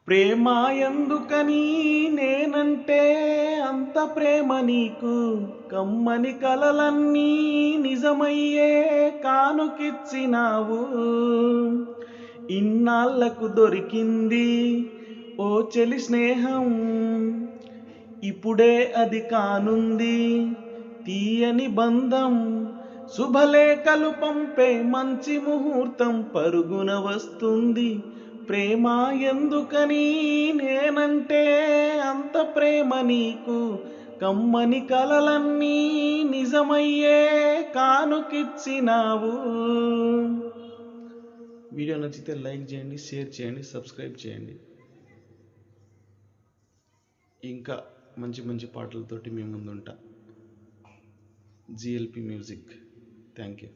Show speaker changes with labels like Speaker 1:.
Speaker 1: ప్రేమ ఎందుకని నేనంటే అంత ప్రేమ నీకు, కమ్మని కలలన్నీ నిజమయ్యే కానుకిచ్చినావు. ఇన్నాళ్లకు దొరికింది ఓ చెలి స్నేహం, ఇప్పుడే అది కానుంది తీయని బంధం. శుభలేఖలు పంపే మంచి ముహూర్తం పరుగున వస్తుంది. ప్రేమ ఎందుకని నేనంటే అంత ప్రేమ నీకు, కమ్మని కలలన్నీ నిజమయ్యే కానుకిచ్చినావు. వీడియో నచ్చితే లైక్ చేయండి, షేర్ చేయండి, సబ్స్క్రైబ్ చేయండి. ఇంకా మంచి మంచి పాటలతోటి మీ ముందుంటా. GLP music. Thank you.